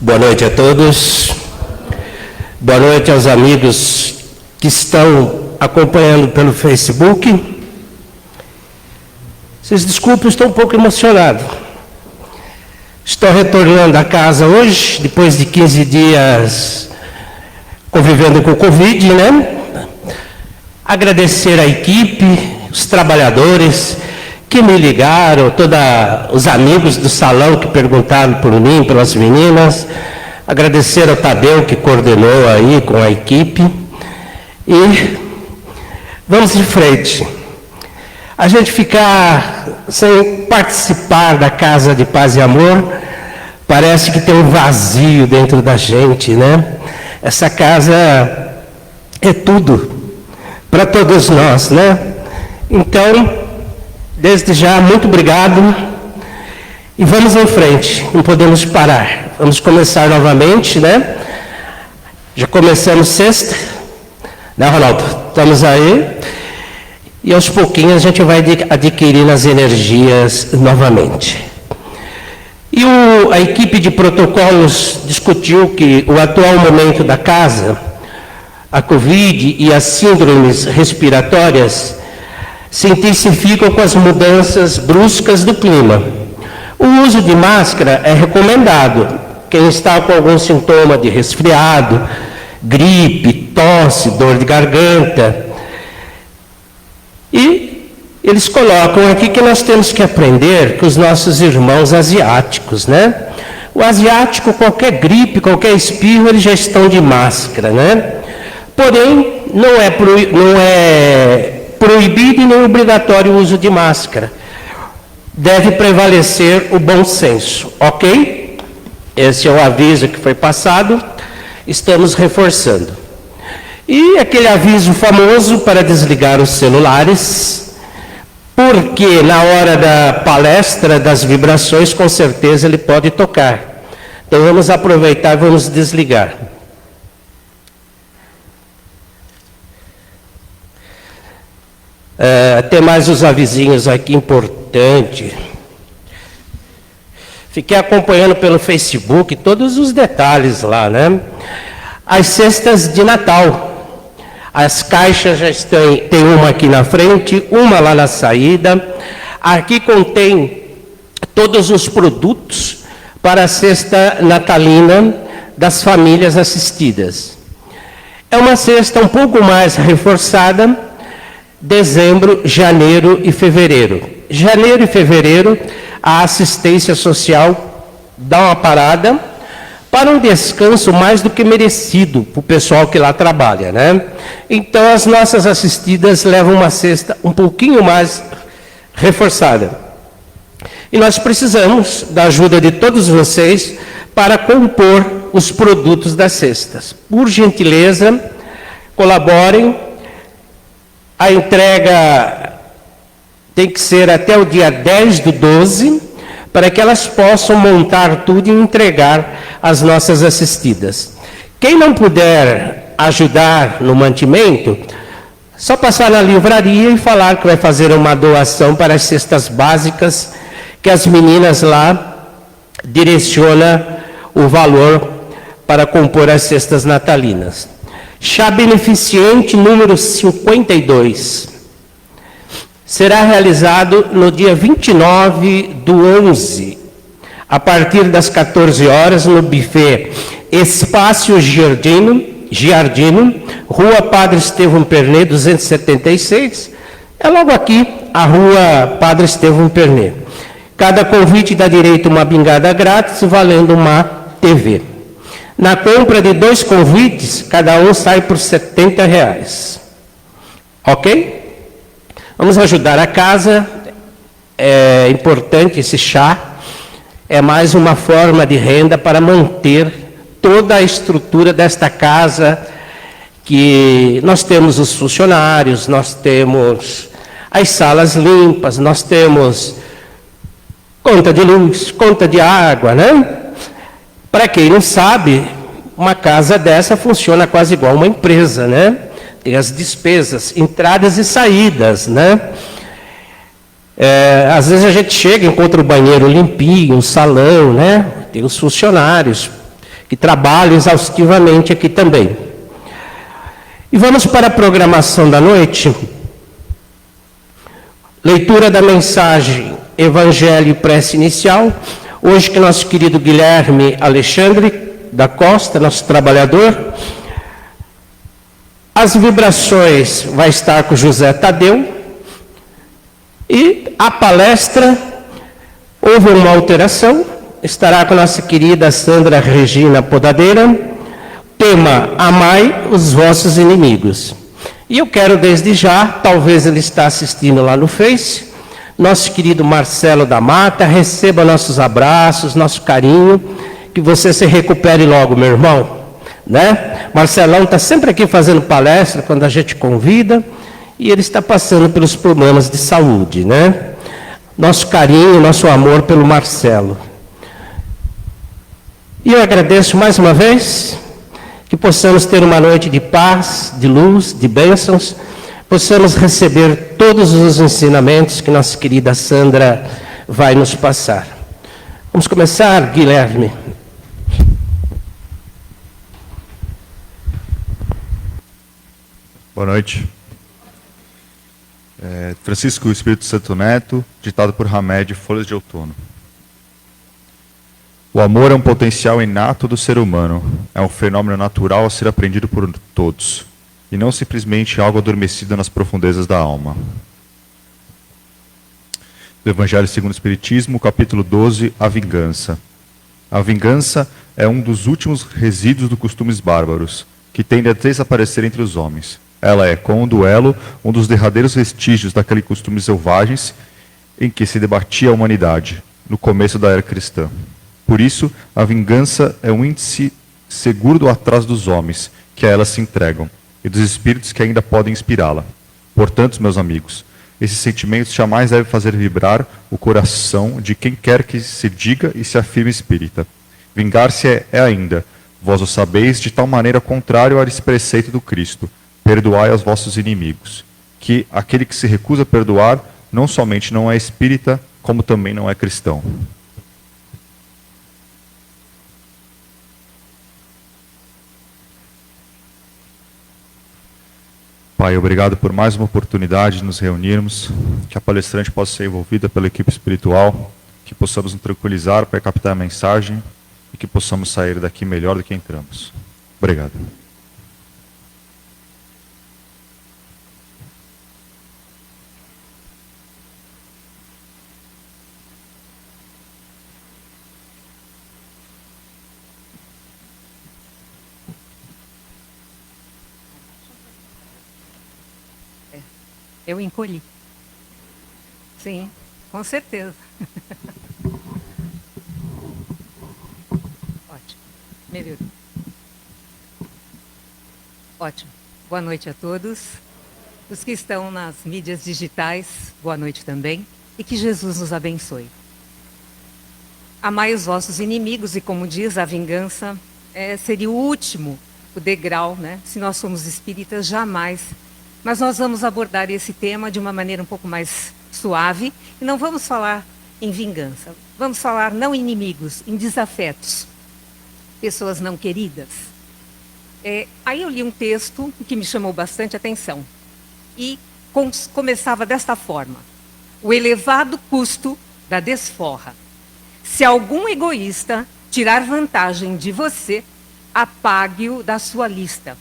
Boa noite a todos. Boa noite aos amigos que estão acompanhando pelo Facebook. Vocês desculpem, estou um pouco emocionado. Estou retornando a casa hoje, depois de 15 dias convivendo com o Covid, né? Agradecer a equipe, os trabalhadores que me ligaram, todos os amigos do salão que perguntaram por mim, pelas meninas. Agradecer ao Tadeu que coordenou aí com a equipe. E vamos de frente. A gente ficar sem participar da Casa de Paz e Amor, parece que tem um vazio dentro da gente, né? Essa casa é tudo para todos nós, né? Então, desde já, muito obrigado. E vamos em frente, não podemos parar. Vamos começar novamente, né? Já começamos sexta, né, Ronaldo? Estamos aí. E aos pouquinhos a gente vai adquirindo as energias novamente. E a equipe de protocolos discutiu que o atual momento da casa, a Covid e as síndromes respiratórias, se intensificam com as mudanças bruscas do clima. O uso de máscara é recomendado. Quem está com algum sintoma de resfriado, gripe, tosse, dor de garganta. E eles colocam aqui que nós temos que aprender com os nossos irmãos asiáticos, né? O asiático, qualquer gripe, qualquer espirro, eles já estão de máscara, né? Porém, não é proibido e nem obrigatório o uso de máscara. Deve prevalecer o bom senso, ok? Esse é o aviso que foi passado, estamos reforçando. E aquele aviso famoso para desligar os celulares, porque na hora da palestra das vibrações, com certeza ele pode tocar. Então vamos aproveitar e vamos desligar. Tem mais os avisinhos aqui importantes. Fiquei acompanhando pelo Facebook todos os detalhes lá, né? As cestas de Natal. As caixas já estão, tem uma aqui na frente, uma lá na saída. Aqui contém todos os produtos para a cesta natalina das famílias assistidas. É uma cesta um pouco mais reforçada. Dezembro, janeiro e fevereiro. Janeiro e fevereiro, a assistência social dá uma parada para um descanso mais do que merecido para o pessoal que lá trabalha, né? Então, as nossas assistidas levam uma cesta um pouquinho mais reforçada. E nós precisamos da ajuda de todos vocês para compor os produtos das cestas. Por gentileza, colaborem. A entrega tem que ser até o dia 10/12, para que elas possam montar tudo e entregar às nossas assistidas. Quem não puder ajudar no mantimento, só passar na livraria e falar que vai fazer uma doação para as cestas básicas, que as meninas lá direcionam o valor para compor as cestas natalinas. Chá beneficente número 52. Será realizado no dia 29/11, a partir das 14 horas, no buffet Espaço Giardino, Rua Padre Estevão Pernet, 276. É logo aqui, a Rua Padre Estevão Pernet. Cada convite dá direito a uma bengada grátis, valendo uma TV. Na compra de 2 convites, cada um sai por R$70. Ok? Vamos ajudar a casa. É importante esse chá. É mais uma forma de renda para manter toda a estrutura desta casa, que nós temos os funcionários, nós temos as salas limpas, nós temos conta de luz, conta de água, né? Para quem não sabe, uma casa dessa funciona quase igual uma empresa, né? Tem as despesas, entradas e saídas, né? Às vezes a gente chega, encontra o banheiro limpinho, o salão, né? Tem os funcionários. que trabalha exaustivamente aqui também. E vamos para a programação da noite. Leitura da mensagem Evangelho e Prece Inicial. Hoje que nosso querido Guilherme Alexandre da Costa, nosso trabalhador. As vibrações vai estar com José Tadeu. E a palestra, houve uma alteração, estará com a nossa querida Sandra Regina Podadeira. Tema, amai os vossos inimigos. E eu quero desde já, talvez ele está assistindo lá no Face, nosso querido Marcelo da Mata, receba nossos abraços, nosso carinho, que você se recupere logo, meu irmão. Né? Marcelão está sempre aqui fazendo palestra quando a gente convida, e ele está passando pelos problemas de saúde. Né? Nosso carinho, nosso amor pelo Marcelo. E eu agradeço mais uma vez, que possamos ter uma noite de paz, de luz, de bênçãos, possamos receber todos os ensinamentos que nossa querida Sandra vai nos passar. Vamos começar, Guilherme. Boa noite. Francisco Espírito Santo Neto, ditado por Hamed, Folhas de Outono. O amor é um potencial inato do ser humano. É um fenômeno natural a ser aprendido por todos, e não simplesmente algo adormecido nas profundezas da alma. Do Evangelho segundo o Espiritismo, capítulo 12, a vingança. A vingança é um dos últimos resíduos dos costumes bárbaros, que tende a desaparecer entre os homens. Ela é, com o duelo, um dos derradeiros vestígios daqueles costumes selvagens em que se debatia a humanidade, no começo da era cristã. Por isso, a vingança é um índice seguro do atraso dos homens, que a ela se entregam, e dos espíritos que ainda podem inspirá-la. Portanto, meus amigos, esses sentimentos jamais devem fazer vibrar o coração de quem quer que se diga e se afirme espírita. Vingar-se é ainda, vós o sabeis, de tal maneira contrário a esse preceito do Cristo: perdoai aos vossos inimigos, que aquele que se recusa a perdoar não somente não é espírita, como também não é cristão. Pai, obrigado por mais uma oportunidade de nos reunirmos, que a palestrante possa ser envolvida pela equipe espiritual, que possamos nos tranquilizar para captar a mensagem e que possamos sair daqui melhor do que entramos. Obrigado. Eu encolhi. Sim, com certeza. Ótimo. Melhorou. Ótimo. Boa noite a todos. Os que estão nas mídias digitais, boa noite também. E que Jesus nos abençoe. Amai os vossos inimigos, e como diz, a vingança seria o último, o degrau, né? Se nós somos espíritas, jamais. Mas nós vamos abordar esse tema de uma maneira um pouco mais suave, e não vamos falar em vingança. Vamos falar não em inimigos, em desafetos. Pessoas não queridas. Aí eu li um texto que me chamou bastante atenção. E começava desta forma: o elevado custo da desforra. Se algum egoísta tirar vantagem de você, apague-o da sua lista.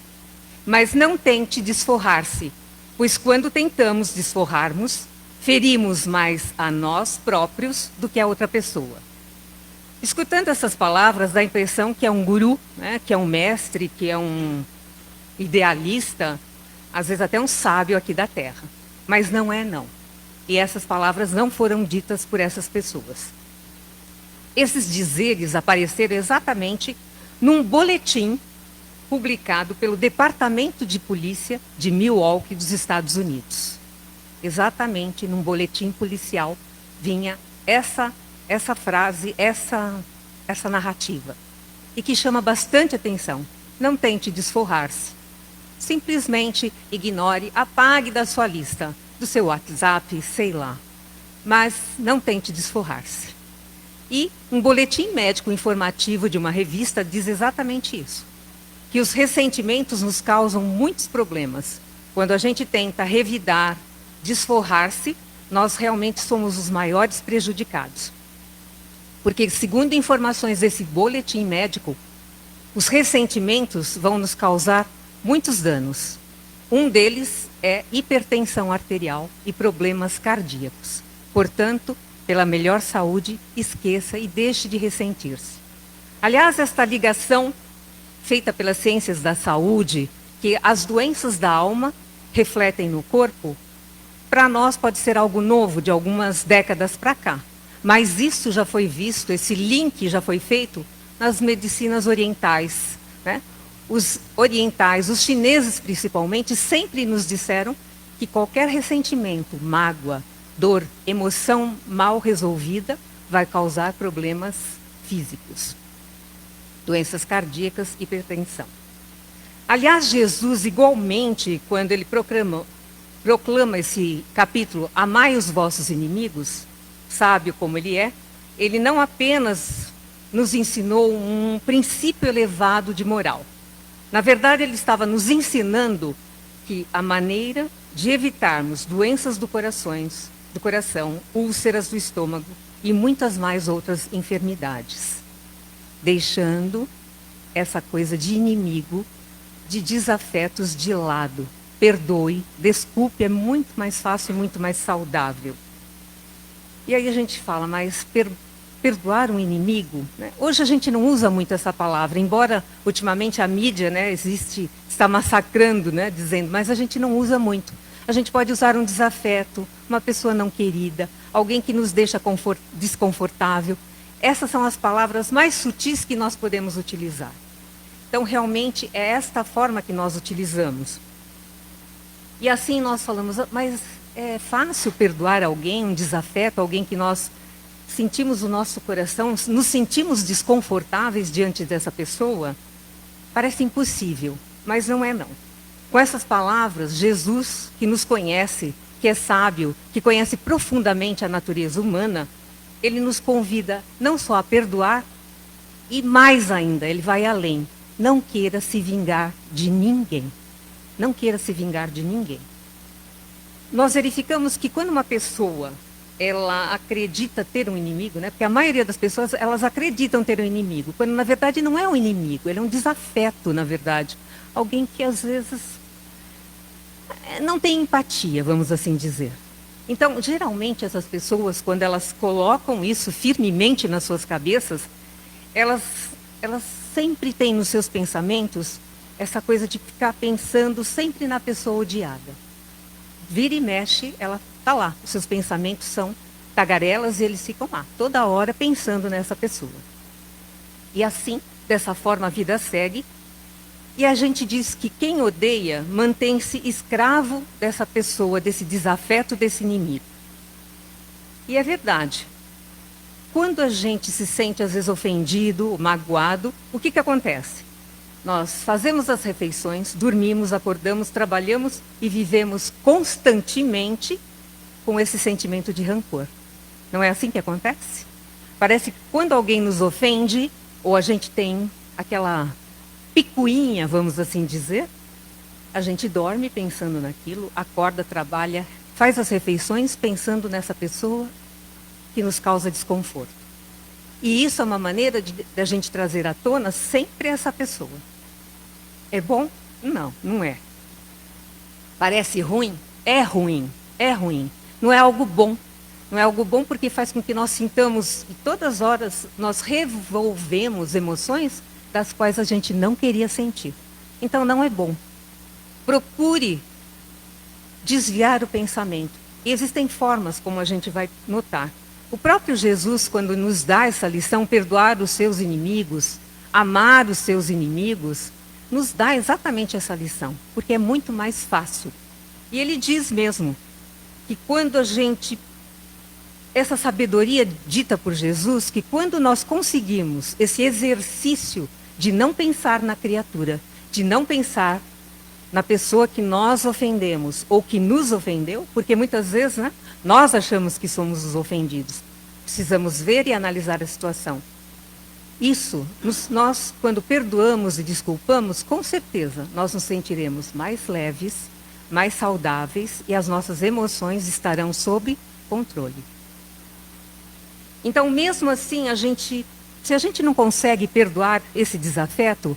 Mas não tente desforrar-se, pois quando tentamos desforrarmos, ferimos mais a nós próprios do que a outra pessoa. Escutando essas palavras, dá a impressão que é um guru, né, que é um mestre, que é um idealista, às vezes até um sábio aqui da Terra. Mas não é, não. E essas palavras não foram ditas por essas pessoas. Esses dizeres apareceram exatamente num boletim publicado pelo Departamento de Polícia de Milwaukee, dos Estados Unidos. Exatamente num boletim policial vinha essa frase, essa narrativa. E que chama bastante atenção. Não tente desforrar-se. Simplesmente ignore, apague da sua lista, do seu WhatsApp, sei lá. Mas não tente desforrar-se. E um boletim médico informativo de uma revista diz exatamente isso, que os ressentimentos nos causam muitos problemas. Quando a gente tenta revidar, desforrar-se, nós realmente somos os maiores prejudicados. Porque, segundo informações desse boletim médico, os ressentimentos vão nos causar muitos danos. Um deles é hipertensão arterial e problemas cardíacos. Portanto, pela melhor saúde, esqueça e deixe de ressentir-se. Aliás, esta ligação feita pelas ciências da saúde, que as doenças da alma refletem no corpo, para nós pode ser algo novo de algumas décadas para cá. Mas isso já foi visto, esse link já foi feito nas medicinas orientais, né? Os orientais, os chineses principalmente, sempre nos disseram que qualquer ressentimento, mágoa, dor, emoção mal resolvida vai causar problemas físicos, doenças cardíacas, hipertensão. Aliás, Jesus, igualmente, quando ele proclama esse capítulo, amai os vossos inimigos, sábio como ele é, ele não apenas nos ensinou um princípio elevado de moral. Na verdade, ele estava nos ensinando que a maneira de evitarmos doenças do coração, úlceras do estômago e muitas mais outras enfermidades, deixando essa coisa de inimigo, de desafetos de lado. Perdoe, desculpe, é muito mais fácil e muito mais saudável. E aí a gente fala, mas perdoar um inimigo, né? Hoje a gente não usa muito essa palavra, embora ultimamente a mídia, né, está massacrando, né, dizendo, mas a gente não usa muito. A gente pode usar um desafeto, uma pessoa não querida, alguém que nos deixa desconfortável. Essas são as palavras mais sutis que nós podemos utilizar. Então, realmente, é esta forma que nós utilizamos. E assim nós falamos, mas é fácil perdoar alguém, um desafeto, alguém que nós sentimos o nosso coração, nos sentimos desconfortáveis diante dessa pessoa? Parece impossível, mas não é não. Com essas palavras, Jesus, que nos conhece, que é sábio, que conhece profundamente a natureza humana, ele nos convida não só a perdoar, e mais ainda, ele vai além. Não queira se vingar de ninguém. Não queira se vingar de ninguém. Nós verificamos que quando uma pessoa ela acredita ter um inimigo, né? Porque a maioria das pessoas elas acreditam ter um inimigo, quando na verdade não é um inimigo, ele é um desafeto, na verdade. Alguém que às vezes não tem empatia, vamos assim dizer. Então, geralmente essas pessoas, quando elas colocam isso firmemente nas suas cabeças, elas sempre têm nos seus pensamentos essa coisa de ficar pensando sempre na pessoa odiada. Vira e mexe, ela está lá. Os seus pensamentos são tagarelas e eles ficam lá, toda hora pensando nessa pessoa. E assim, dessa forma, a vida segue. E a gente diz que quem odeia mantém-se escravo dessa pessoa, desse desafeto, desse inimigo. E é verdade. Quando a gente se sente, às vezes, ofendido, magoado, o que acontece? Nós fazemos as refeições, dormimos, acordamos, trabalhamos e vivemos constantemente com esse sentimento de rancor. Não é assim que acontece? Parece que quando alguém nos ofende, ou a gente tem aquela picuinha, vamos assim dizer, a gente dorme pensando naquilo, acorda, trabalha, faz as refeições pensando nessa pessoa que nos causa desconforto. E isso é uma maneira de a gente trazer à tona sempre essa pessoa. É bom? Não, não é. Parece ruim? É ruim, é ruim. Não é algo bom. Não é algo bom porque faz com que nós sintamos, e todas as horas nós revolvemos emoções das quais a gente não queria sentir. Então não é bom. Procure desviar o pensamento. E existem formas, como a gente vai notar. O próprio Jesus, quando nos dá essa lição, perdoar os seus inimigos, amar os seus inimigos, nos dá exatamente essa lição, porque é muito mais fácil. E ele diz mesmo que quando a gente, essa sabedoria dita por Jesus, que quando nós conseguimos esse exercício de não pensar na criatura, de não pensar na pessoa que nós ofendemos ou que nos ofendeu, porque muitas vezes, né, nós achamos que somos os ofendidos. Precisamos ver e analisar a situação. Isso, nós, quando perdoamos e desculpamos, com certeza, nós nos sentiremos mais leves, mais saudáveis e as nossas emoções estarão sob controle. Então, mesmo assim, se a gente não consegue perdoar esse desafeto,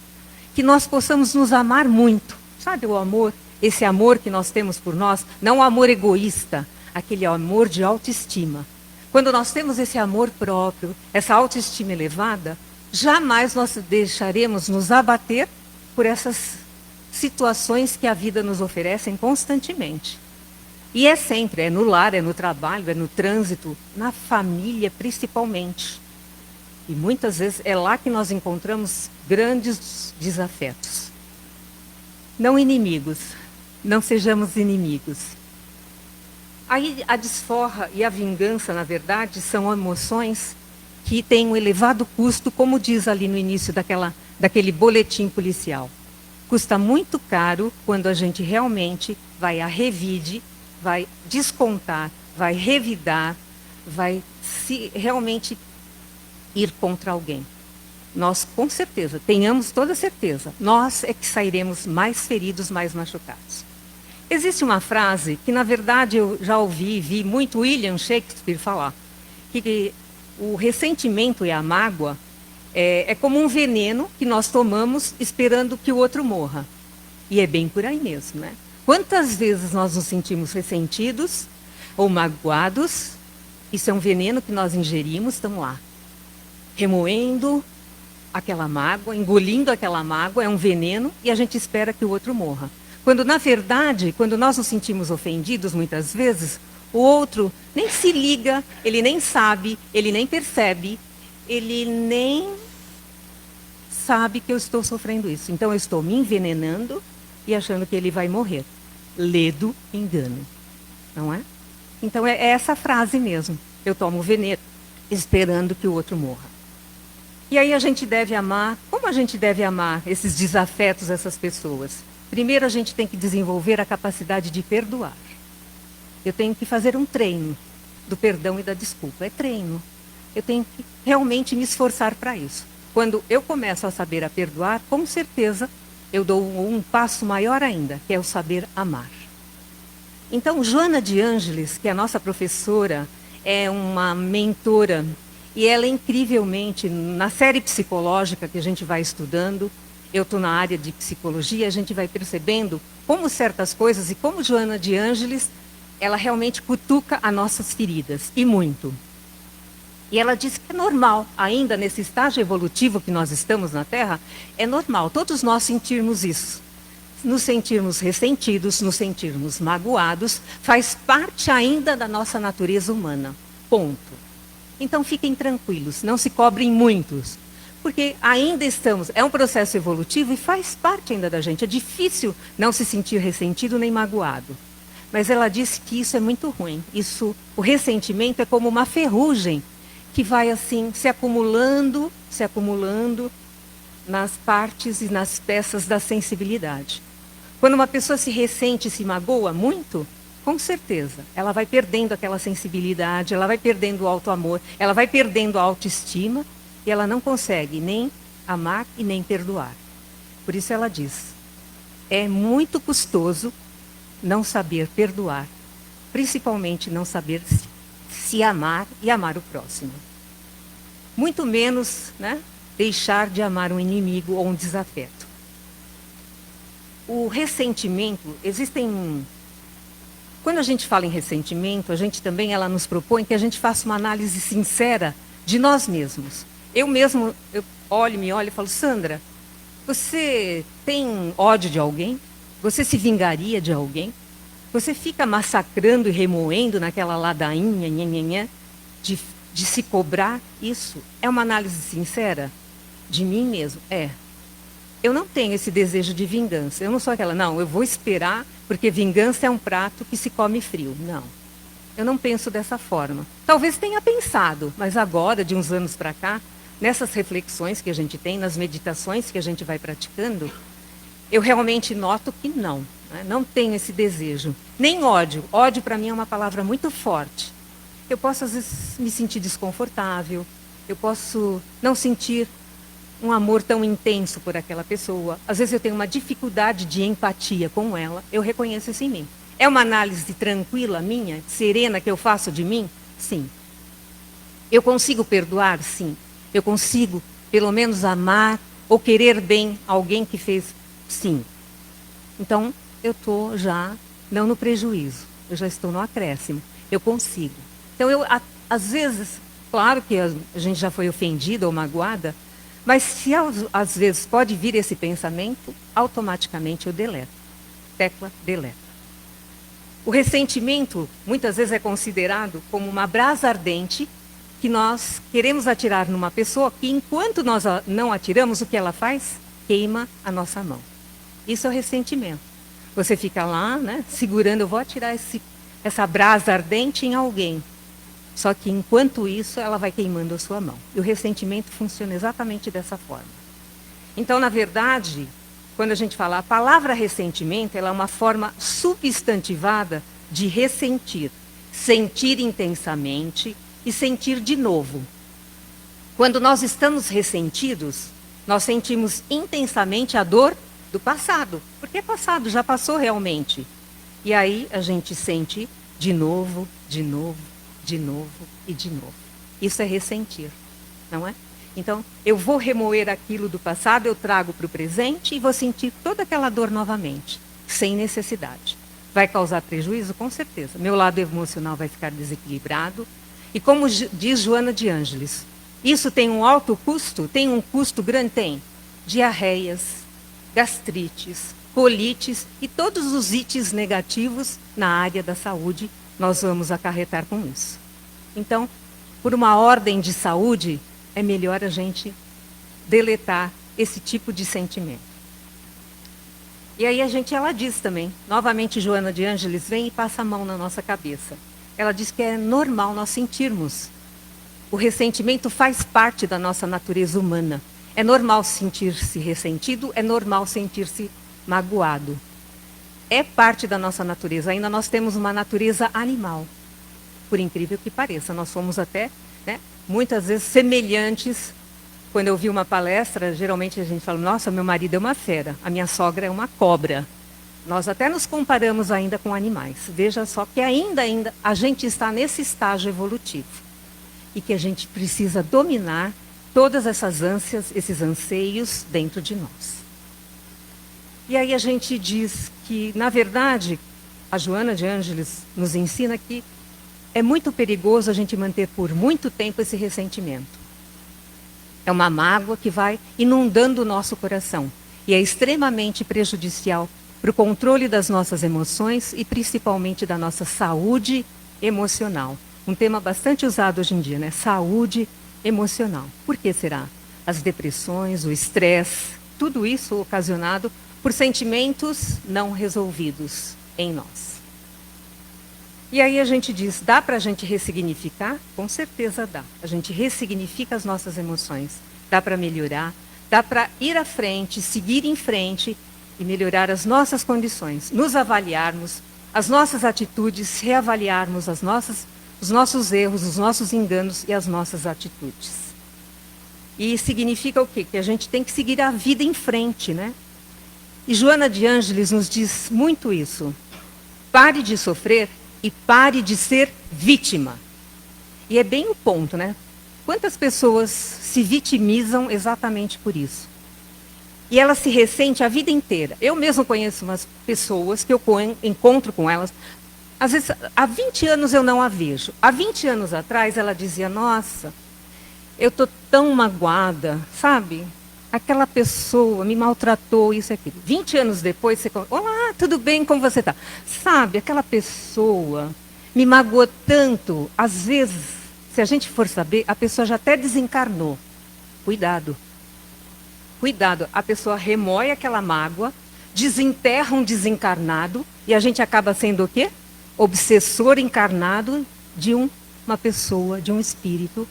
que nós possamos nos amar muito. Sabe o amor? Esse amor que nós temos por nós, não o amor egoísta, aquele amor de autoestima. Quando nós temos esse amor próprio, essa autoestima elevada, jamais nós deixaremos nos abater por essas situações que a vida nos oferece constantemente. E é sempre, é no lar, é no trabalho, é no trânsito, na família principalmente. E muitas vezes é lá que nós encontramos grandes desafetos. Não inimigos, não sejamos inimigos. Aí a desforra e a vingança, na verdade, são emoções que têm um elevado custo, como diz ali no início daquele boletim policial. Custa muito caro quando a gente realmente vai à revide, vai descontar, vai revidar, vai realmente ir contra alguém. Nós, com certeza, tenhamos toda certeza, nós é que sairemos mais feridos, mais machucados. Existe uma frase que, na verdade, eu já vi muito William Shakespeare falar, que o ressentimento e a mágoa é como um veneno que nós tomamos esperando que o outro morra. E é bem por aí mesmo, né? Quantas vezes nós nos sentimos ressentidos ou magoados, isso é um veneno que nós ingerimos, estamos lá, remoendo aquela mágoa, engolindo aquela mágoa, é um veneno, e a gente espera que o outro morra. Quando, na verdade, quando nós nos sentimos ofendidos, muitas vezes, o outro nem se liga, ele nem sabe, ele nem percebe, ele nem sabe que eu estou sofrendo isso. Então, eu estou me envenenando e achando que ele vai morrer. Ledo engano, não é? Então, é essa frase mesmo. Eu tomo veneno, esperando que o outro morra. E aí a gente deve amar. Como a gente deve amar esses desafetos, essas pessoas? Primeiro, a gente tem que desenvolver a capacidade de perdoar. Eu tenho que fazer um treino do perdão e da desculpa. É treino. Eu tenho que realmente me esforçar para isso. Quando eu começo a saber a perdoar, com certeza eu dou um passo maior ainda, que é o saber amar. Então, Joana de Ângeles, que é a nossa professora, é uma mentora, e ela incrivelmente, na série psicológica que a gente vai estudando, eu estou na área de psicologia, a gente vai percebendo como certas coisas, e como Joana de Ângeles, ela realmente cutuca as nossas feridas, e muito. E ela diz que é normal, ainda nesse estágio evolutivo que nós estamos na Terra, é normal todos nós sentirmos isso. Nos sentirmos ressentidos, nos sentirmos magoados, faz parte ainda da nossa natureza humana. Ponto. Então fiquem tranquilos, não se cobrem muitos. Porque ainda estamos, é um processo evolutivo e faz parte ainda da gente. É difícil não se sentir ressentido nem magoado. Mas ela disse que isso é muito ruim. O ressentimento é como uma ferrugem que vai assim se acumulando nas partes e nas peças da sensibilidade. Quando uma pessoa se ressente e se magoa muito, com certeza, ela vai perdendo aquela sensibilidade, ela vai perdendo o auto-amor, ela vai perdendo a autoestima e ela não consegue nem amar e nem perdoar. Por isso ela diz, é muito custoso não saber perdoar, principalmente não saber se amar e amar o próximo. Muito menos, né, deixar de amar um inimigo ou um desafeto. O ressentimento, quando a gente fala em ressentimento, a gente também, ela nos propõe que a gente faça uma análise sincera de nós mesmos. Eu me olho e falo, Sandra, você tem ódio de alguém? Você se vingaria de alguém? Você fica massacrando e remoendo naquela ladainha, de se cobrar? Isso é uma análise sincera de mim mesmo? É. Eu não tenho esse desejo de vingança. Eu não sou aquela, não, eu vou esperar, porque vingança é um prato que se come frio. Não. Eu não penso dessa forma. Talvez tenha pensado, mas agora, de uns anos para cá, nessas reflexões que a gente tem, nas meditações que a gente vai praticando, eu realmente noto que não, né? Não tenho esse desejo. Nem ódio. Ódio para mim é uma palavra muito forte. Eu posso, às vezes, me sentir desconfortável, eu posso não sentir um amor tão intenso por aquela pessoa. Às vezes eu tenho uma dificuldade de empatia com ela, eu reconheço isso em mim. É uma análise tranquila minha, serena que eu faço de mim? Sim. Eu consigo perdoar? Sim. Eu consigo, pelo menos, amar ou querer bem alguém que fez? Sim. Então, eu estou já não no prejuízo, eu já estou no acréscimo. Eu consigo. Então, às vezes, claro que a gente já foi ofendida ou magoada, mas se às vezes pode vir esse pensamento, automaticamente eu deleto. Tecla deleta. O ressentimento muitas vezes é considerado como uma brasa ardente que nós queremos atirar numa pessoa que enquanto nós não atiramos, o que ela faz? Queima a nossa mão. Isso é o ressentimento. Você fica lá, né, segurando, eu vou atirar essa brasa ardente em alguém. Só que enquanto isso, ela vai queimando a sua mão. E o ressentimento funciona exatamente dessa forma. Então, na verdade, quando a gente fala a palavra ressentimento, ela é uma forma substantivada de ressentir. Sentir intensamente e sentir de novo. Quando nós estamos ressentidos, nós sentimos intensamente a dor do passado. Porque é passado, já passou realmente. E aí a gente sente de novo, de novo, de novo e de novo. Isso é ressentir, não é? Então, eu vou remoer aquilo do passado, eu trago para o presente e vou sentir toda aquela dor novamente, sem necessidade. Vai causar prejuízo? Com certeza. Meu lado emocional vai ficar desequilibrado. E como diz Joana de Ângeles, isso tem um alto custo? Tem um custo grande? Tem. Diarreias, gastrites, colites e todos os ites negativos na área da saúde nós vamos acarretar com isso. Então, por uma ordem de saúde, é melhor a gente deletar esse tipo de sentimento. E aí ela diz também, novamente Joana de Ângeles vem e passa a mão na nossa cabeça. Ela diz que é normal nós sentirmos. O ressentimento faz parte da nossa natureza humana. É normal sentir-se ressentido, é normal sentir-se magoado. É parte da nossa natureza. Ainda nós temos uma natureza animal. Por incrível que pareça, nós somos até, né, muitas vezes semelhantes. Quando eu vi uma palestra, geralmente a gente fala, nossa, meu marido é uma fera, a minha sogra é uma cobra. Nós até nos comparamos ainda com animais. Veja só que ainda a gente está nesse estágio evolutivo. E que a gente precisa dominar todas essas ânsias, esses anseios dentro de nós. E aí a gente diz que, na verdade, a Joana de Ângeles nos ensina que é muito perigoso a gente manter por muito tempo esse ressentimento. É uma mágoa que vai inundando o nosso coração. E é extremamente prejudicial para o controle das nossas emoções e principalmente da nossa saúde emocional. Um tema bastante usado hoje em dia, né? Saúde emocional. Por que será? As depressões, o estresse, tudo isso ocasionado por sentimentos não resolvidos em nós. E aí a gente diz, dá para a gente ressignificar? Com certeza dá. A gente ressignifica as nossas emoções. Dá para melhorar, dá para ir à frente, seguir em frente e melhorar as nossas condições. Nos avaliarmos, as nossas atitudes, reavaliarmos os nossos erros, os nossos enganos e as nossas atitudes. E significa o quê? Que a gente tem que seguir a vida em frente, né? E Joana de Ângeles nos diz muito isso. Pare de sofrer e pare de ser vítima. E é bem o ponto, né? Quantas pessoas se vitimizam exatamente por isso? E ela se ressente a vida inteira. Eu mesmo conheço umas pessoas que eu encontro com elas. Às vezes, há 20 anos eu não a vejo. Há 20 anos atrás ela dizia, nossa, eu estou tão magoada, sabe? Aquela pessoa me maltratou, isso e aquilo. 20 anos depois, você fala, olá, tudo bem, como você está? Sabe, aquela pessoa me magoou tanto. Às vezes, se a gente for saber, a pessoa já até desencarnou. Cuidado. Cuidado, a pessoa remoe aquela mágoa, desenterra um desencarnado, e a gente acaba sendo o quê? Obsessor encarnado de uma pessoa, de um espírito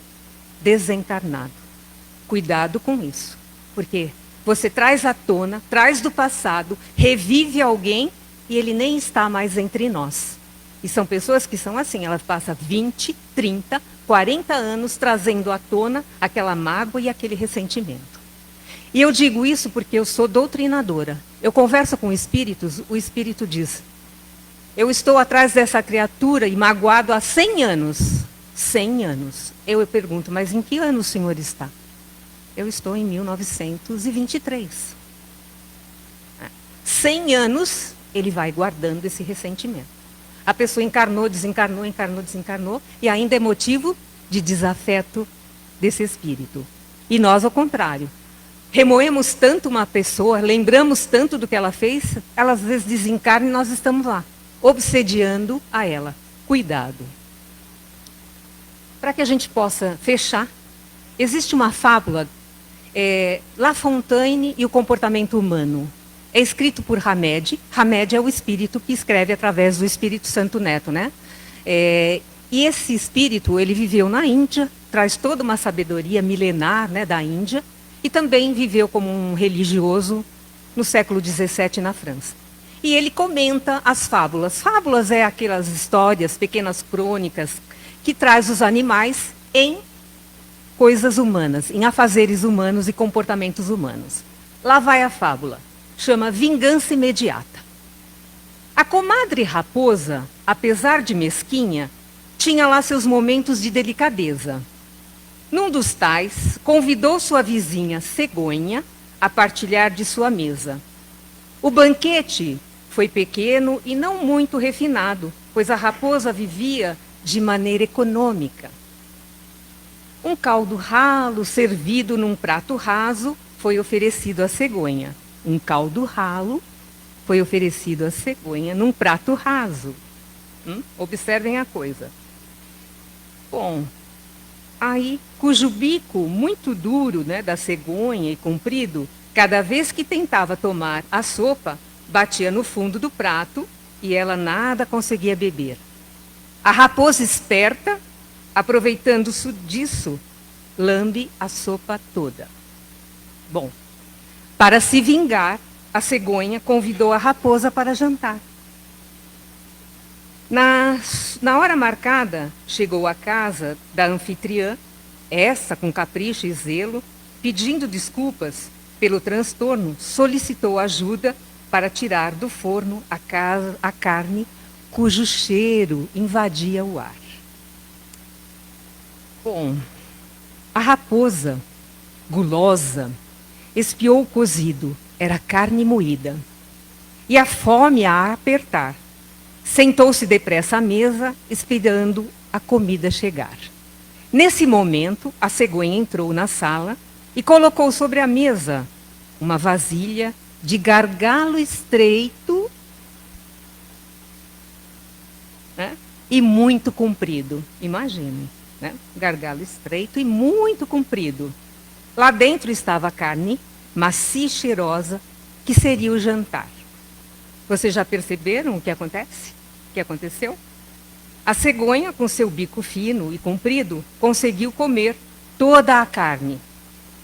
desencarnado. Cuidado com isso. Porque você traz à tona, traz do passado, revive alguém e ele nem está mais entre nós. E são pessoas que são assim, elas passam 20, 30, 40 anos trazendo à tona aquela mágoa e aquele ressentimento. E eu digo isso porque eu sou doutrinadora. Eu converso com espíritos, o espírito diz: eu estou atrás dessa criatura e magoado há 100 anos. 100 anos. Eu pergunto, mas em que ano o senhor está? Eu estou em 1923. 100 anos, ele vai guardando esse ressentimento. A pessoa encarnou, desencarnou, encarnou, desencarnou, e ainda é motivo de desafeto desse espírito. E nós, ao contrário. Remoemos tanto uma pessoa, lembramos tanto do que ela fez, ela às vezes desencarna e nós estamos lá, obsediando a ela. Cuidado. Para que a gente possa fechar, existe uma fábula, La Fontaine e o comportamento humano. É escrito por Hamed. Hamed é o espírito que escreve através do Espírito Santo Neto, né? E esse espírito, ele viveu na Índia, traz toda uma sabedoria milenar, né, da Índia, e também viveu como um religioso no século XVII na França. E ele comenta as fábulas. Fábulas é aquelas histórias, pequenas crônicas, que traz os animais em coisas humanas, em afazeres humanos e comportamentos humanos. Lá vai a fábula. Chama Vingança Imediata. A comadre raposa, apesar de mesquinha, tinha lá seus momentos de delicadeza. Num dos tais, convidou sua vizinha cegonha a partilhar de sua mesa. O banquete foi pequeno e não muito refinado, pois a raposa vivia de maneira econômica. Um caldo ralo, servido num prato raso, foi oferecido à cegonha. Um caldo ralo foi oferecido à cegonha num prato raso. Observem a coisa. Bom, aí, cujo bico muito duro, né, da cegonha e comprido, cada vez que tentava tomar a sopa, batia no fundo do prato e ela nada conseguia beber. A raposa esperta, aproveitando-se disso, lambe a sopa toda. Bom, para se vingar, a cegonha convidou a raposa para jantar. Na hora marcada, chegou à casa da anfitriã, essa com capricho e zelo, pedindo desculpas pelo transtorno, solicitou ajuda para tirar do forno a carne cujo cheiro invadia o ar. Bom, a raposa, gulosa, espiou o cozido, era carne moída, e a fome a apertar. Sentou-se depressa à mesa, esperando a comida chegar. Nesse momento, a cegonha entrou na sala e colocou sobre a mesa uma vasilha de gargalo estreito, né, e muito comprido. Imagine, né? Gargalo estreito e muito comprido. Lá dentro estava a carne macia e cheirosa, que seria o jantar. Vocês já perceberam o que acontece? O que aconteceu? A cegonha, com seu bico fino e comprido, conseguiu comer toda a carne,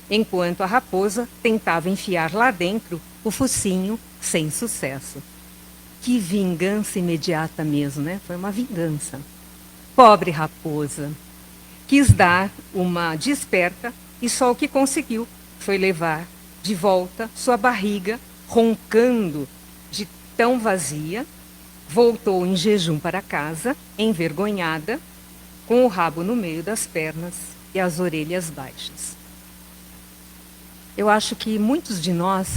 enquanto a raposa tentava enfiar lá dentro o focinho sem sucesso. Que vingança imediata mesmo, né? Foi uma vingança. Pobre raposa. Quis dar uma desperta e só o que conseguiu foi levar de volta sua barriga, roncando de tão vazia. Voltou em jejum para casa, envergonhada, com o rabo no meio das pernas e as orelhas baixas. Eu acho que muitos de nós,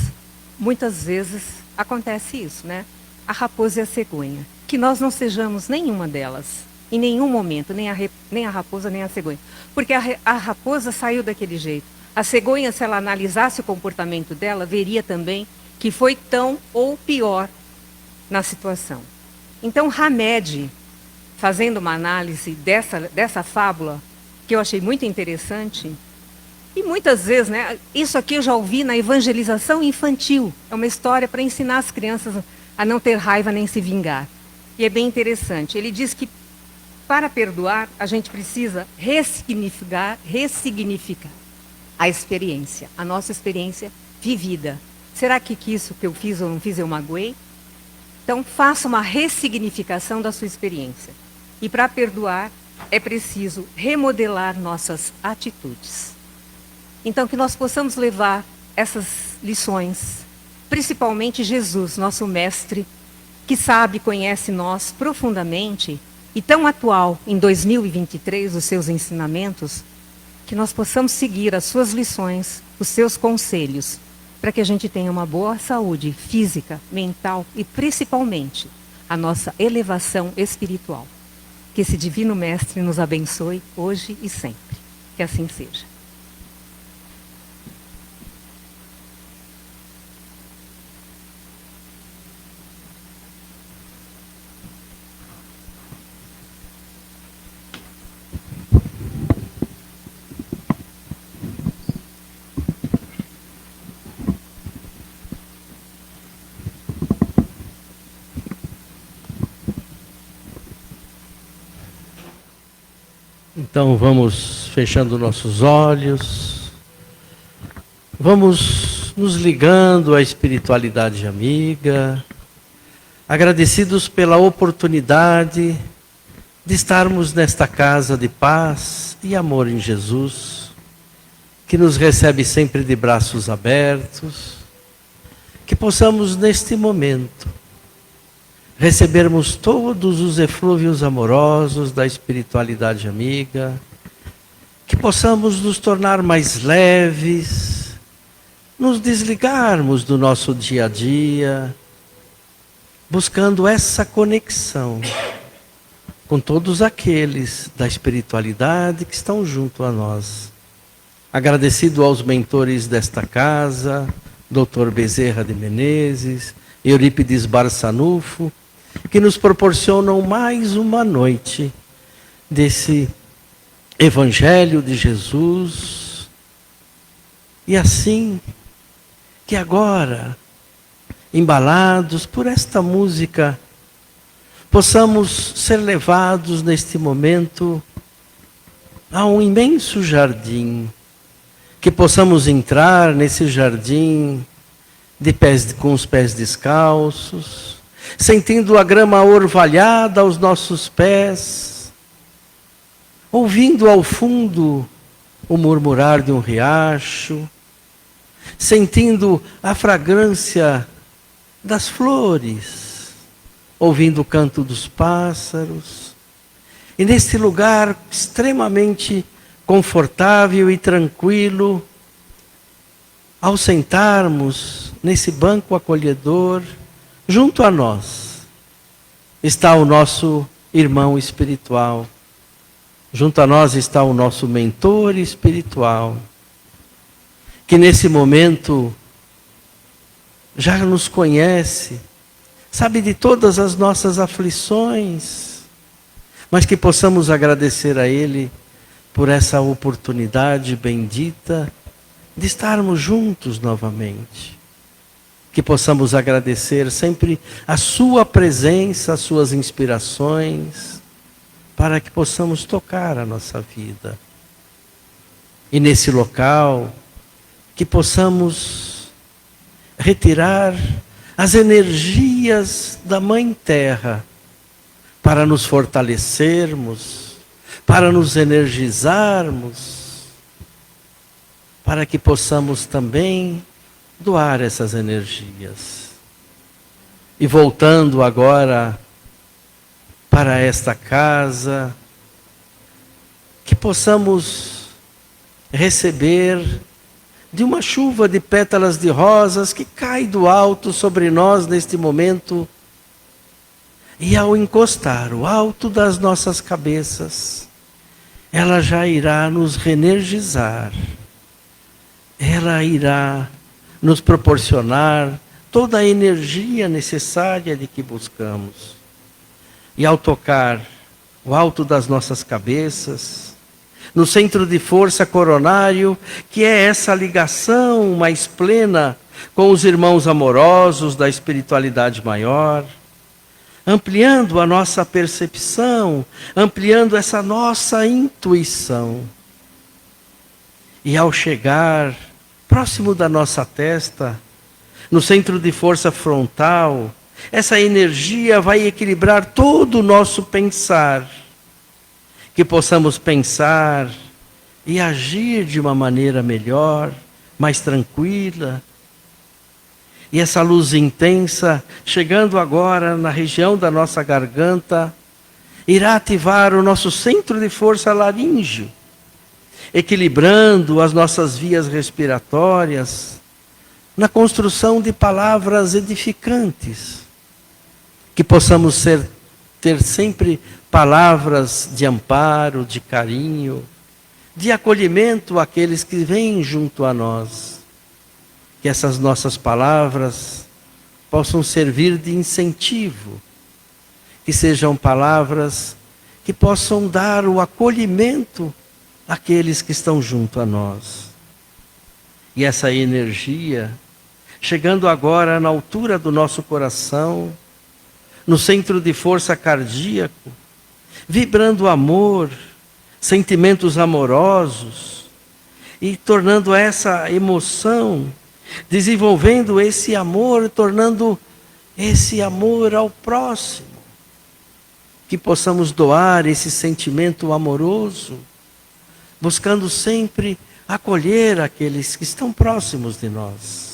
muitas vezes, acontece isso, né? A raposa e a cegonha. Que nós não sejamos nenhuma delas, em nenhum momento, nem a raposa nem a cegonha. Porque a raposa saiu daquele jeito. A cegonha, se ela analisasse o comportamento dela, veria também que foi tão ou pior na situação. Então, Hamed, fazendo uma análise dessa fábula, que eu achei muito interessante, e muitas vezes, né, isso aqui eu já ouvi na evangelização infantil, é uma história para ensinar as crianças a não ter raiva nem se vingar. E é bem interessante. Ele diz que, para perdoar, a gente precisa ressignificar a experiência, a nossa experiência vivida. Será que isso que eu fiz ou não fiz eu magoei? Então, faça uma ressignificação da sua experiência. E para perdoar, é preciso remodelar nossas atitudes. Então, que nós possamos levar essas lições, principalmente Jesus, nosso mestre, que sabe, conhece nós profundamente e tão atual em 2023, os seus ensinamentos, que nós possamos seguir as suas lições, os seus conselhos, para que a gente tenha uma boa saúde física, mental e principalmente a nossa elevação espiritual. Que esse Divino Mestre nos abençoe hoje e sempre. Que assim seja. Então vamos fechando nossos olhos, vamos nos ligando à espiritualidade amiga, agradecidos pela oportunidade de estarmos nesta casa de paz e amor em Jesus, que nos recebe sempre de braços abertos, que possamos neste momento recebermos todos os eflúvios amorosos da espiritualidade amiga, que possamos nos tornar mais leves, nos desligarmos do nosso dia a dia, buscando essa conexão com todos aqueles da espiritualidade que estão junto a nós. Agradecido aos mentores desta casa, Dr. Bezerra de Menezes, Eurípides Barçanufo, que nos proporcionam mais uma noite desse Evangelho de Jesus. E assim, que agora, embalados por esta música, possamos ser levados neste momento a um imenso jardim, que possamos entrar nesse jardim com os pés descalços, sentindo a grama orvalhada aos nossos pés, ouvindo ao fundo o murmurar de um riacho, sentindo a fragrância das flores, ouvindo o canto dos pássaros, e nesse lugar extremamente confortável e tranquilo, ao sentarmos nesse banco acolhedor, junto a nós está o nosso irmão espiritual, junto a nós está o nosso mentor espiritual, que nesse momento já nos conhece, sabe de todas as nossas aflições, mas que possamos agradecer a Ele por essa oportunidade bendita de estarmos juntos novamente. Que possamos agradecer sempre a sua presença, as suas inspirações, para que possamos tocar a nossa vida. E nesse local, que possamos retirar as energias da Mãe Terra, para nos fortalecermos, para nos energizarmos, para que possamos também doar essas energias. E voltando agora para esta casa, que possamos receber de uma chuva de pétalas de rosas que cai do alto sobre nós neste momento, e ao encostar o alto das nossas cabeças, ela já irá nos reenergizar, ela irá nos proporcionar toda a energia necessária de que buscamos. E ao tocar o alto das nossas cabeças, no centro de força coronário, que é essa ligação mais plena com os irmãos amorosos da espiritualidade maior, ampliando a nossa percepção, ampliando essa nossa intuição. E ao chegar próximo da nossa testa, no centro de força frontal, Essa energia vai equilibrar todo o nosso pensar. Que possamos pensar e agir de uma maneira melhor, mais tranquila. E essa luz intensa, chegando agora na região da nossa garganta, irá ativar o nosso centro de força laríngeo, equilibrando as nossas vias respiratórias, na construção de palavras edificantes, que possamos ter sempre palavras de amparo, de carinho, de acolhimento àqueles que vêm junto a nós. Que essas nossas palavras possam servir de incentivo, que sejam palavras que possam dar o acolhimento àqueles que estão junto a nós. E essa energia, chegando agora na altura do nosso coração, no centro de força cardíaco, vibrando amor, sentimentos amorosos, e tornando essa emoção, desenvolvendo esse amor, tornando esse amor ao próximo. Que possamos doar esse sentimento amoroso, buscando sempre acolher aqueles que estão próximos de nós.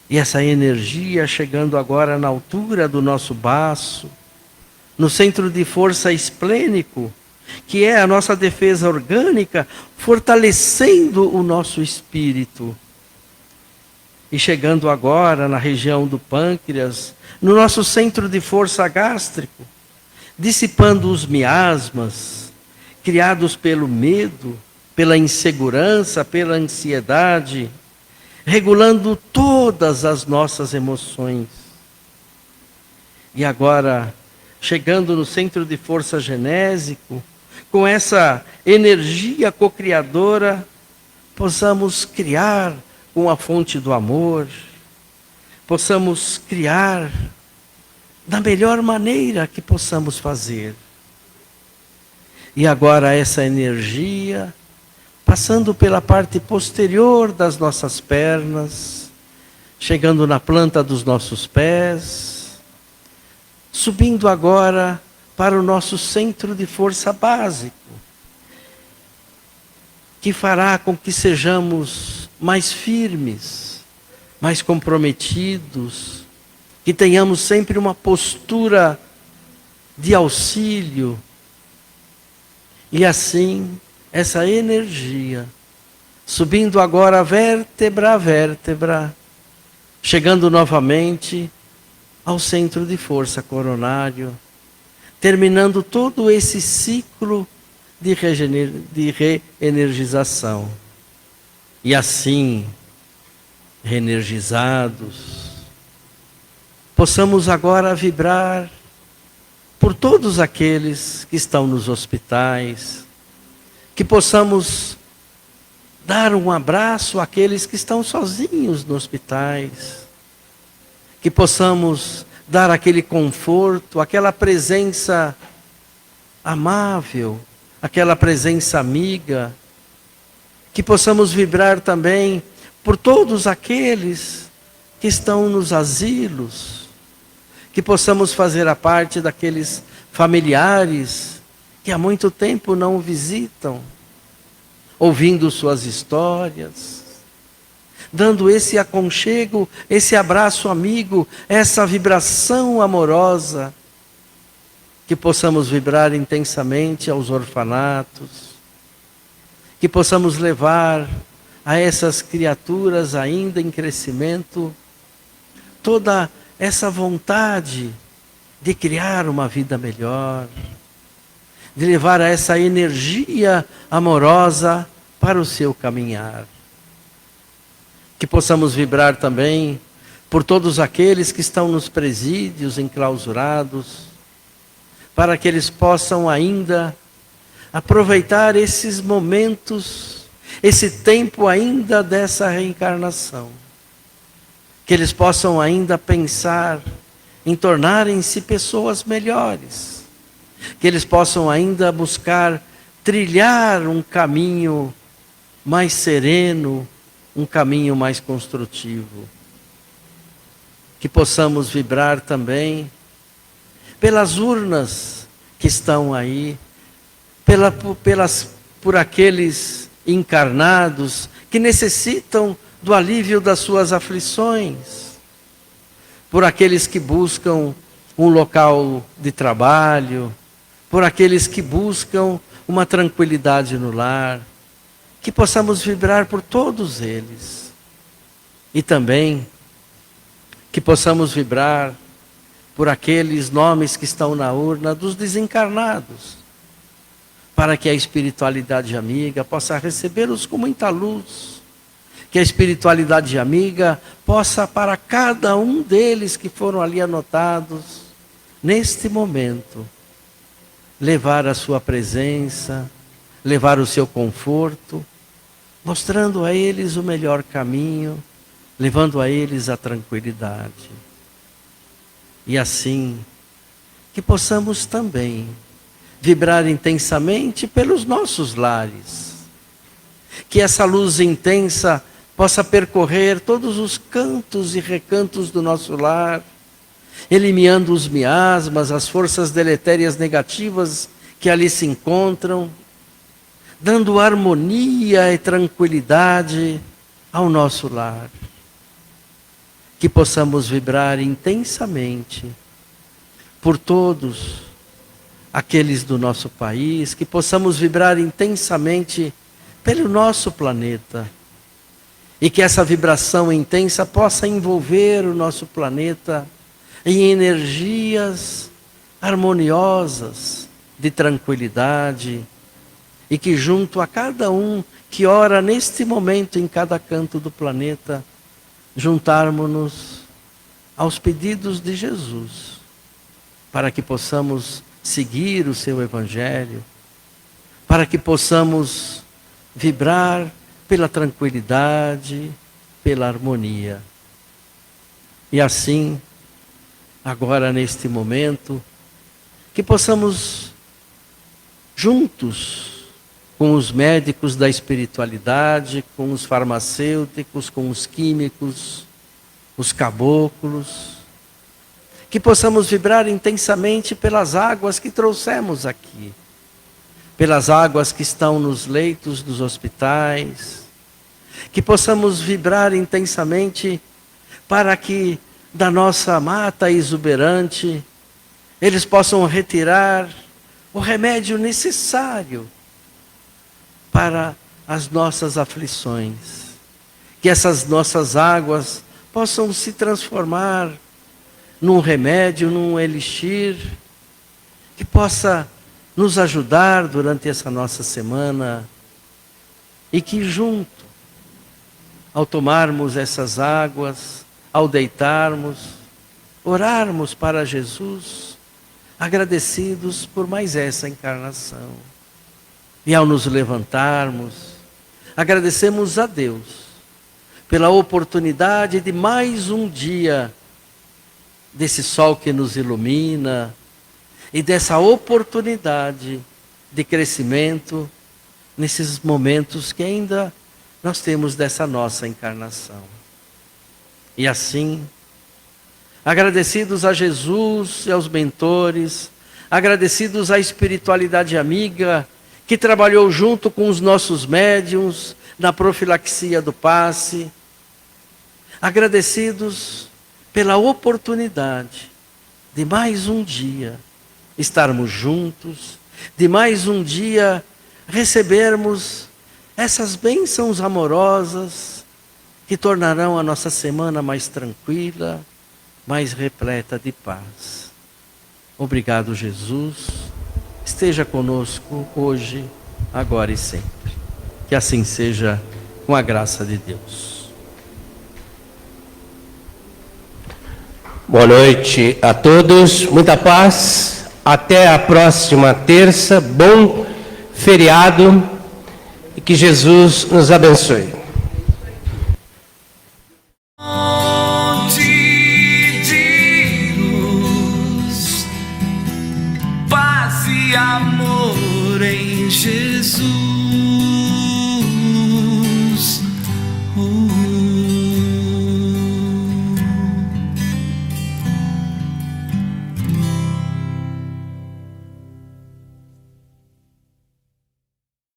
E essa energia chegando agora na altura do nosso baço, no centro de força esplênico, que é a nossa defesa orgânica, fortalecendo o nosso espírito. E chegando agora na região do pâncreas, no nosso centro de força gástrico, dissipando os miasmas, criados pelo medo, pela insegurança, pela ansiedade, regulando todas as nossas emoções. E agora, chegando no centro de força genésico, com essa energia cocriadora, possamos criar com a fonte do amor, possamos criar da melhor maneira que possamos fazer. E agora essa energia, passando pela parte posterior das nossas pernas, chegando na planta dos nossos pés, subindo agora para o nosso centro de força básico, que fará com que sejamos mais firmes, mais comprometidos, que tenhamos sempre uma postura de auxílio. E assim, essa energia, subindo agora vértebra a vértebra, chegando novamente ao centro de força coronário, terminando todo esse ciclo de reenergização. E assim, reenergizados, possamos agora vibrar por todos aqueles que estão nos hospitais, que possamos dar um abraço àqueles que estão sozinhos nos hospitais, que possamos dar aquele conforto, aquela presença amável, aquela presença amiga, que possamos vibrar também por todos aqueles que estão nos asilos, que possamos fazer a parte daqueles familiares que há muito tempo não visitam, ouvindo suas histórias, dando esse aconchego, esse abraço amigo, essa vibração amorosa, que possamos vibrar intensamente aos orfanatos, que possamos levar a essas criaturas ainda em crescimento toda essa vontade de criar uma vida melhor, de levar essa energia amorosa para o seu caminhar. Que possamos vibrar também por todos aqueles que estão nos presídios enclausurados, para que eles possam ainda aproveitar esses momentos, esse tempo ainda dessa reencarnação. Que eles possam ainda pensar em tornarem-se pessoas melhores. Que eles possam ainda buscar trilhar um caminho mais sereno, um caminho mais construtivo. que possamos vibrar também pelas urnas que estão aí, por aqueles encarnados que necessitam do alívio das suas aflições, por aqueles que buscam um local de trabalho, por aqueles que buscam uma tranquilidade no lar, que possamos vibrar por todos eles. E também que possamos vibrar por aqueles nomes que estão na urna dos desencarnados, para que a espiritualidade amiga possa recebê-los com muita luz, que a espiritualidade amiga possa, para cada um deles que foram ali anotados, neste momento, levar a sua presença, levar o seu conforto, mostrando a eles o melhor caminho, levando a eles a tranquilidade. E assim, que possamos também vibrar intensamente pelos nossos lares. Que essa luz intensa possa percorrer todos os cantos e recantos do nosso lar, eliminando os miasmas, as forças deletérias negativas que ali se encontram, dando harmonia e tranquilidade ao nosso lar. Que possamos vibrar intensamente por todos aqueles do nosso país, que possamos vibrar intensamente pelo nosso planeta, e que essa vibração intensa possa envolver o nosso planeta em energias harmoniosas de tranquilidade, e que junto a cada um que ora neste momento em cada canto do planeta, juntarmos-nos aos pedidos de Jesus, para que possamos seguir o seu Evangelho, para que possamos vibrar pela tranquilidade, pela harmonia. E assim, agora neste momento, que possamos juntos, com os médicos da espiritualidade, com os farmacêuticos, com os químicos, os caboclos, que possamos vibrar intensamente pelas águas que trouxemos aqui, pelas águas que estão nos leitos dos hospitais, que possamos vibrar intensamente para que da nossa mata exuberante eles possam retirar o remédio necessário para as nossas aflições, que essas nossas águas possam se transformar num remédio, num elixir, que possa nos ajudar durante essa nossa semana, e que junto, ao tomarmos essas águas, ao deitarmos, orarmos para Jesus, agradecidos por mais essa encarnação. E ao nos levantarmos, agradecemos a Deus pela oportunidade de mais um dia desse sol que nos ilumina e dessa oportunidade de crescimento nesses momentos que ainda nós temos dessa nossa encarnação. E assim, agradecidos a Jesus e aos mentores, agradecidos à espiritualidade amiga, que trabalhou junto com os nossos médiuns na profilaxia do passe, agradecidos pela oportunidade de mais um dia estarmos juntos, de mais um dia recebermos essas bênçãos amorosas que tornarão a nossa semana mais tranquila, mais repleta de paz. Obrigado, Jesus. Esteja conosco hoje, agora e sempre. Que assim seja, com a graça de Deus. Boa noite a todos, muita paz. Até a próxima terça. Bom feriado e que Jesus nos abençoe. De luz, paz e amor em Jesus.